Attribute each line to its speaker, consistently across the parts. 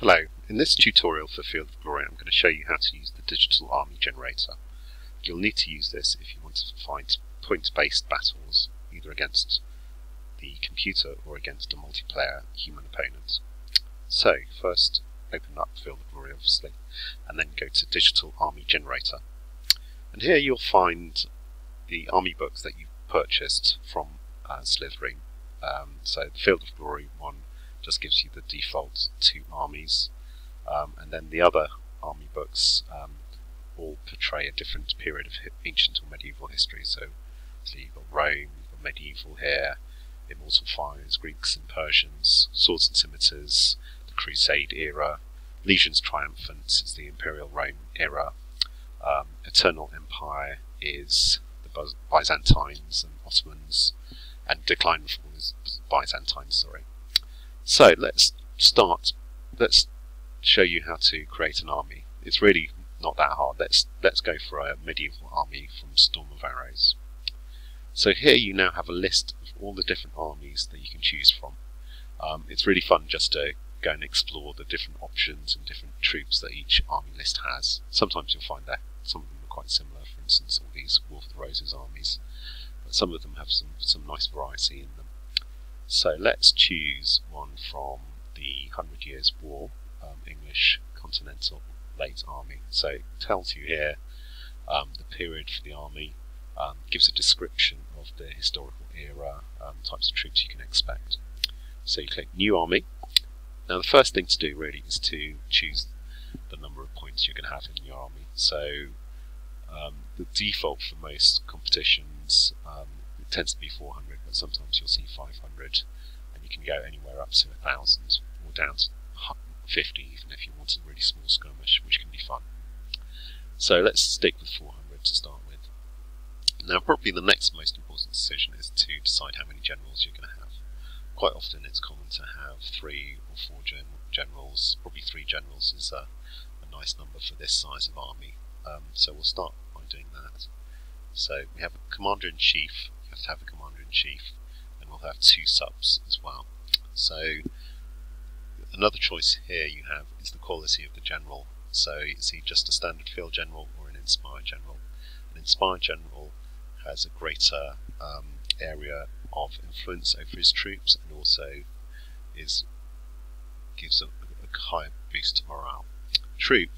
Speaker 1: Hello, in this tutorial for Field of Glory I'm going to show you how to use the digital army generator. You'll need to use this if you want to fight point-based battles, either against the computer or against a multiplayer human opponent. So first open up Field of Glory obviously, and then go to Digital Army Generator. And here you'll find the army books that you've purchased from Slytherin. So the Field of Glory one just gives you the default 2 armies, and then the other army books all portray a different period of ancient or medieval history. So you've got Rome, you've got medieval here, Immortal Fires, Greeks and Persians, Swords and Scimitars, the Crusade era, Legions Triumphant is the Imperial Rome era, Eternal Empire is the Byzantines and Ottomans, and Decline and Fall is Byzantines, sorry. So let's show you how to create an army. It's really not that hard. Let's go for a medieval army from Storm of Arrows. So here you now have a list of all the different armies that you can choose from. It's really fun just to go and explore the different options and different troops that each army list has. Sometimes you'll find that some of them are quite similar, for instance all these War of the Roses armies, but some of them have some nice variety in them. So let's choose one from the 100 Years' War, English Continental Late Army. So it tells you here the period for the army, gives a description of the historical era, types of troops you can expect. So you click New Army. Now the first thing to do really is to choose the number of points you're going to have in your army. So the default for most competitions it tends to be 400, but sometimes you'll see 500, and you can go anywhere up to 1,000 or down to 50 even if you want a really small skirmish, which can be fun. So let's stick with 400 to start with. Now probably the next most important decision is to decide how many generals you're going to have. Quite often it's common to have 3 or 4 generals. Probably 3 generals is a nice number for this size of army. So we'll start by doing that. So we have a commander-in-chief. You have to have a commander-in-chief, and we'll have 2 subs as well. So another choice here you have is the quality of the general. So is he just a standard field general or an inspired general? An inspired general has a greater area of influence over his troops, and also gives a higher boost to morale. Troop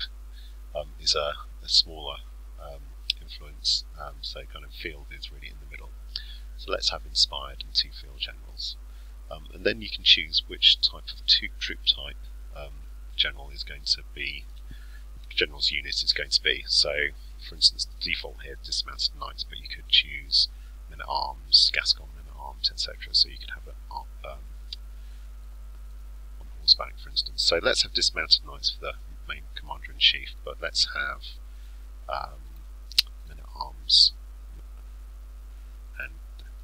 Speaker 1: is a smaller influence, so kind of field is really in the middle. So let's have inspired and 2 field generals, and then you can choose which type of troop type general is going to be, general's unit is going to be. So for instance the default here is dismounted knights, but you could choose men-at-arms, Gascon men-at-arms, etc. So you could have it on horseback, for instance. So let's have dismounted knights for the main commander-in-chief, but let's have men-at-arms and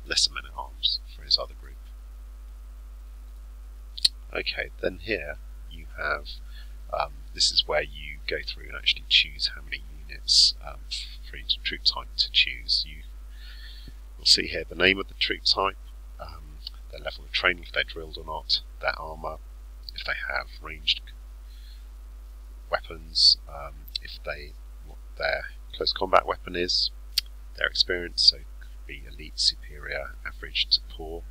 Speaker 1: lesser men-at-arms for his other group. Okay, then here you have this is where you go through and actually choose how many units for each troop type to choose. You'll see here the name of the troop type, their level of training, if they're drilled or not, their armour, if they have ranged weapons, what their close combat weapon is, their experience, so it could be elite, superior, average to poor,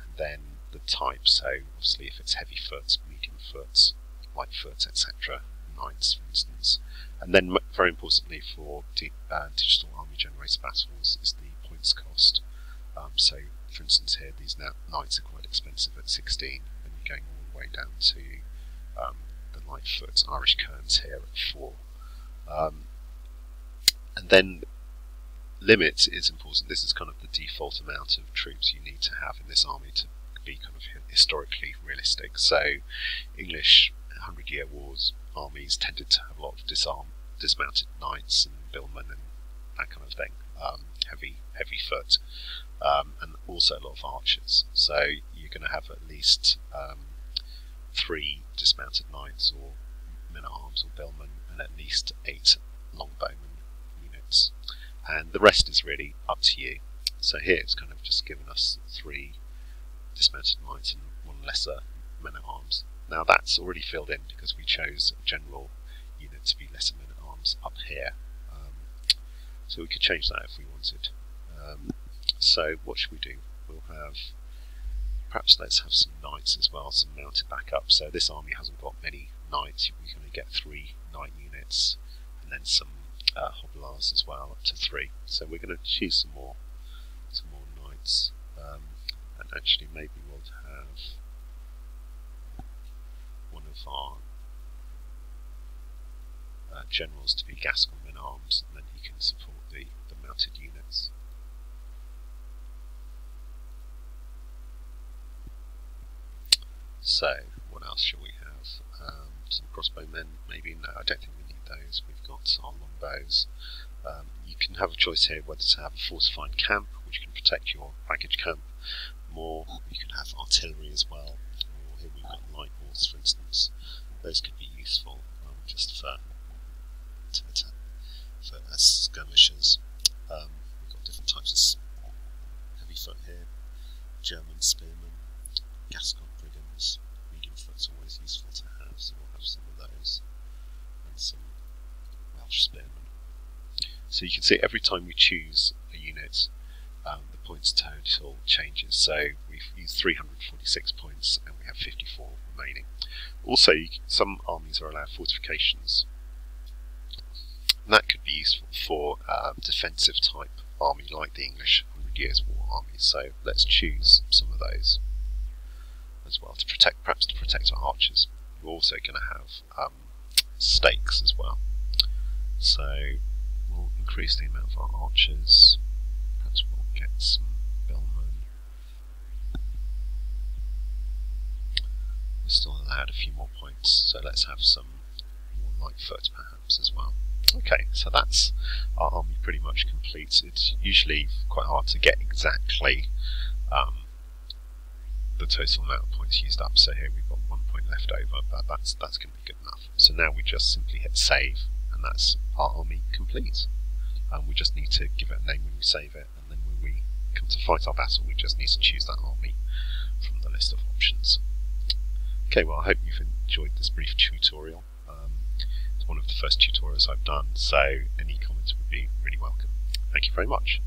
Speaker 1: and then the type, so obviously if it's heavy foot, medium foot, light foot, etc., knights for instance. And then very importantly for digital army generator battles is the points cost. So for instance here these knights are quite expensive at 16, and you're going all the way down to the light foot Irish Kerns here at 4. And then limit is important. This is kind of the default amount of troops you need to have in this army to be kind of historically realistic. So English 100-Year Wars armies tended to have a lot of dismounted knights and billmen and that kind of thing, heavy foot, and also a lot of archers. So you're going to have at least 3 dismounted knights or men-at-arms or billmen, and at least 8 longbowmen units, and the rest is really up to you. So here it's kind of just given us 3 dismounted knights and 1 lesser men-at-arms Now that's already filled in because we chose general unit to be lesser men at arms up here. So we could change that if we wanted. So what should we do? We'll have, perhaps let's have some knights as well, some mounted backup. So this army hasn't got many knights. We can only get 3 knight units, and then some hoplars as well, up to 3. So we're going to choose some more knights, and actually maybe we'll have one of our generals to be Gascon men arms, and then he can support the mounted units. So what else shall we have? Some crossbowmen, maybe. No, I don't think we need those. We've got our longbows. You can have a choice here whether to have a fortified camp, which can protect your baggage camp more. You can have artillery as well. Or here we've got light horse, for instance. Those could be useful just for as skirmishers. We've got different types of heavy foot here, German spearmen, Gascon brigands. Medium foot's always useful to have, so we'll have some of those, and some Welsh spearmen. So you can see every time we choose a unit, the points total changes. So we've used 346 points and we have 54 remaining. Also, some armies are allowed fortifications. And that could be useful for defensive type army like the English 100 Years' War armies. So let's choose some of those as well to protect, perhaps to protect our archers. We're also going to have stakes as well. So we'll increase the amount of our archers. Perhaps we'll get some bellmen. We're still allowed a few more points, so let's have some more light foot perhaps as well. Okay, so that's our army pretty much complete. It's usually quite hard to get exactly the total amount of points used up. So here we've got 1 point left over, but that's going to be good enough. So now we just simply hit save, and that's our army complete. We just need to give it a name when we save it, and then when we come to fight our battle, we just need to choose that army from the list of options. Okay, well, I hope you've enjoyed this brief tutorial. It's one of the first tutorials I've done, so any comments would be really welcome. Thank you very much.